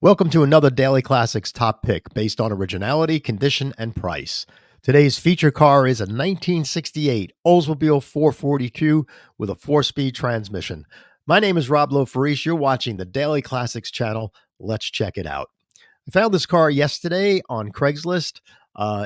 Welcome to another Daily Classics top pick based on originality, condition, and price. Today's feature car is a 1968 Oldsmobile 442 with a 4-speed transmission. My name is Rob Lofarish. You're watching the Daily Classics channel. Let's check it out. I found this car yesterday on Craigslist.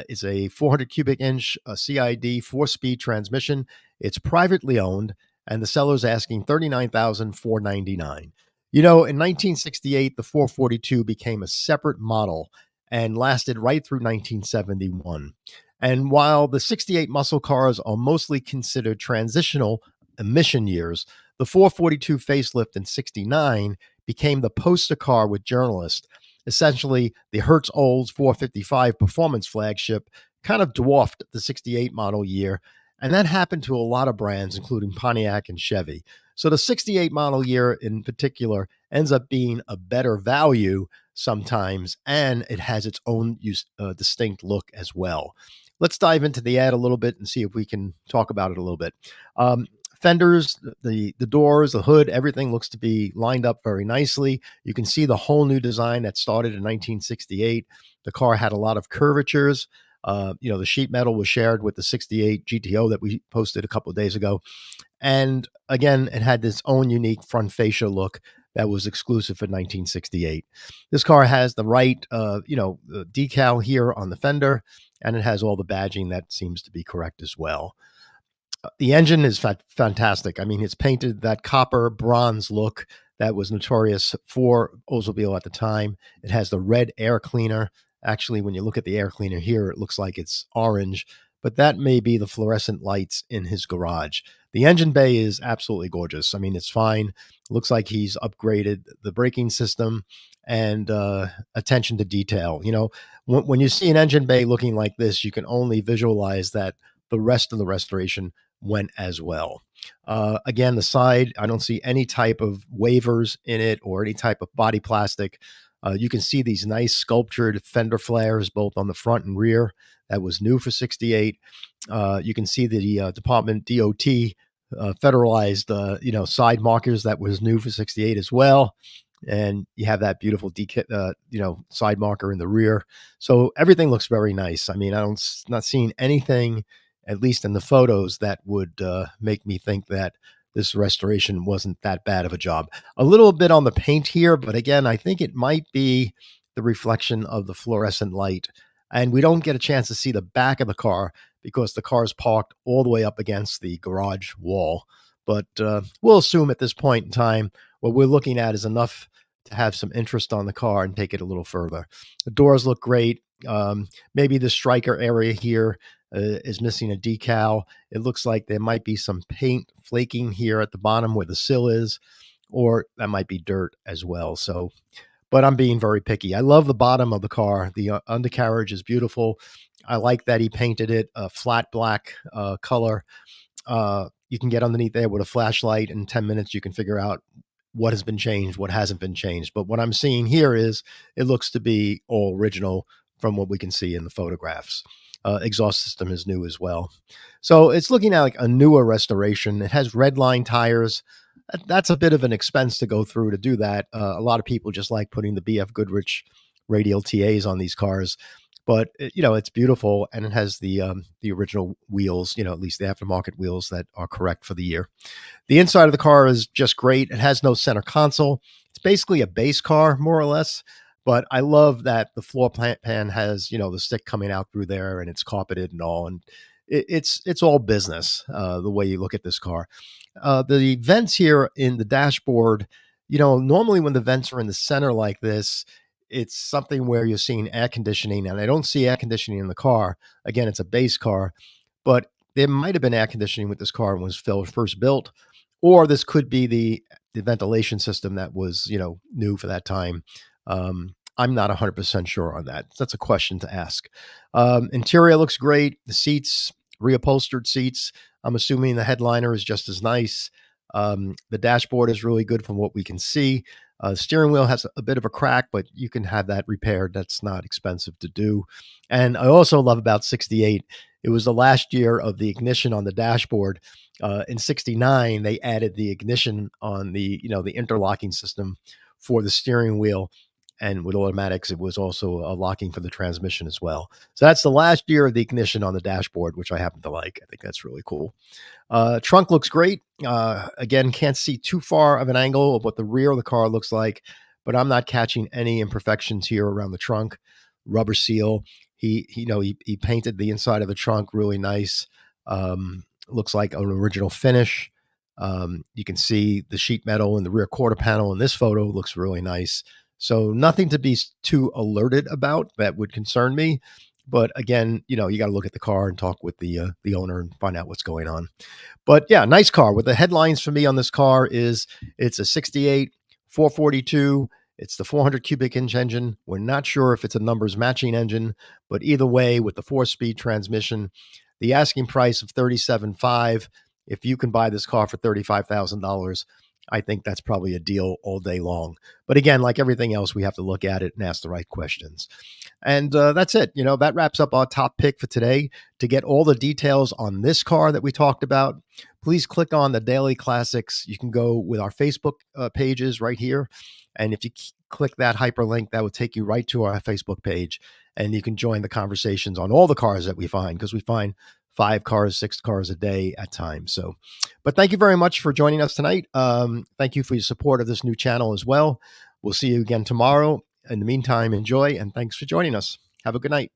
It's a 400 cubic inch CID 4-speed transmission. It's privately owned, and the seller's asking $39,499. You know, in 1968, the 442 became a separate model and lasted right through 1971. And while the 68 muscle cars are mostly considered transitional emission years, the 442 facelift in 69 became the poster car with journalists. Essentially, the Hertz Olds 455 performance flagship kind of dwarfed the 68 model year, and that happened to a lot of brands, including Pontiac and Chevy. So the 68 model year in particular ends up being a better value sometimes, and it has its own distinct look as well. Let's dive into the ad a little bit and see if we can talk about it a little bit. Fenders, the doors, the hood, everything looks to be lined up very nicely. You can see the whole new design that started in 1968. The car had a lot of curvatures. The sheet metal was shared with the 68 GTO that we posted a couple of days ago. And again, it had this own unique front fascia look that was exclusive for 1968. This car has the right, decal here on the fender, and it has all the badging that seems to be correct as well. The engine is fantastic. I mean, it's painted that copper bronze look that was notorious for Oldsmobile at the time. It has the red air cleaner. Actually, when you look at the air cleaner here, it looks like it's orange, but that may be the fluorescent lights in his garage. The engine bay is absolutely gorgeous. I mean, it's fine. It looks like he's upgraded the braking system and attention to detail. You know, when you see an engine bay looking like this, you can only visualize that the rest of the restoration went as well. Again, the side, I don't see any type of wavers in it or any type of body plastic. You can see these nice sculptured fender flares both on the front and rear. That was new for 68. You can see the Department DOT federalized, side markers that was new for 68 as well. And you have that beautiful side marker in the rear. So everything looks very nice. I mean, not seeing anything, at least in the photos, that would make me think that this restoration wasn't that bad of a job. A little bit on the paint here, but again, I think it might be the reflection of the fluorescent light. And we don't get a chance to see the back of the car because the car is parked all the way up against the garage wall. But we'll assume at this point in time, what we're looking at is enough to have some interest on the car and take it a little further. The doors look great. Maybe the striker area here is missing a decal. It looks like there might be some paint flaking here at the bottom where the sill is, or that might be dirt as well. So, but I'm being very picky. I love the bottom of the car. The undercarriage is beautiful. I like that he painted it a flat black color. You can get underneath there with a flashlight. In 10 minutes, you can figure out what has been changed, what hasn't been changed. But what I'm seeing here is it looks to be all original from what we can see in the photographs. Exhaust system is new as well. So it's looking at like a newer restoration. It has red line tires. That's a bit of an expense to go through to do that. A lot of people just like putting the BF Goodrich radial TAs on these cars. But it's beautiful, and it has the original wheels, at least the aftermarket wheels that are correct for the year. The inside of the car is just great. It has no center console. It's basically a base car, more or less. But I love that the floor pan has, the stick coming out through there, and it's carpeted and all. And it's all business, the way you look at this car. The vents here in the dashboard, normally when the vents are in the center like this, it's something where you're seeing air conditioning, and I don't see air conditioning in the car. Again, it's a base car, but there might have been air conditioning with this car when it was first built, or this could be the ventilation system that was, new for that time. I'm not 100% sure on that. That's a question to ask. Interior looks great. The seats, reupholstered seats. I'm assuming the headliner is just as nice. The dashboard is really good from what we can see. Steering wheel has a bit of a crack, but you can have that repaired. That's not expensive to do. And I also love about 68, it was the last year of the ignition on the dashboard. In 69, they added the ignition on the interlocking system for the steering wheel. And with automatics, it was also a locking for the transmission as well. So that's the last year of the ignition on the dashboard, which I happen to like. I think that's really cool. Trunk looks great. Again, can't see too far of an angle of what the rear of the car looks like, but I'm not catching any imperfections here around the trunk. Rubber seal. He painted the inside of the trunk really nice. Looks like an original finish. You can see the sheet metal in the rear quarter panel in this photo looks really nice. So nothing to be too alerted about that would concern me. But again, you got to look at the car and talk with the owner and find out what's going on. But yeah, nice car. What the headlines for me on this car is it's a 68 442. It's the 400 cubic inch engine. We're not sure if it's a numbers matching engine, but either way, with the 4-speed transmission, the asking price of $37,500. If you can buy this car for $35,000, I think that's probably a deal all day long. But again, like everything else, we have to look at it and ask the right questions. And that's it. That wraps up our top pick for today. To get all the details on this car that we talked about, please click on the Daily Classics. You can go with our Facebook pages right here. And if you click that hyperlink, that will take you right to our Facebook page. And you can join the conversations on all the cars that we find, because we find 5 cars, 6 cars a day at times. So, but thank you very much for joining us tonight. Thank you for your support of this new channel as well. We'll see you again tomorrow. In the meantime, enjoy, and thanks for joining us. Have a good night.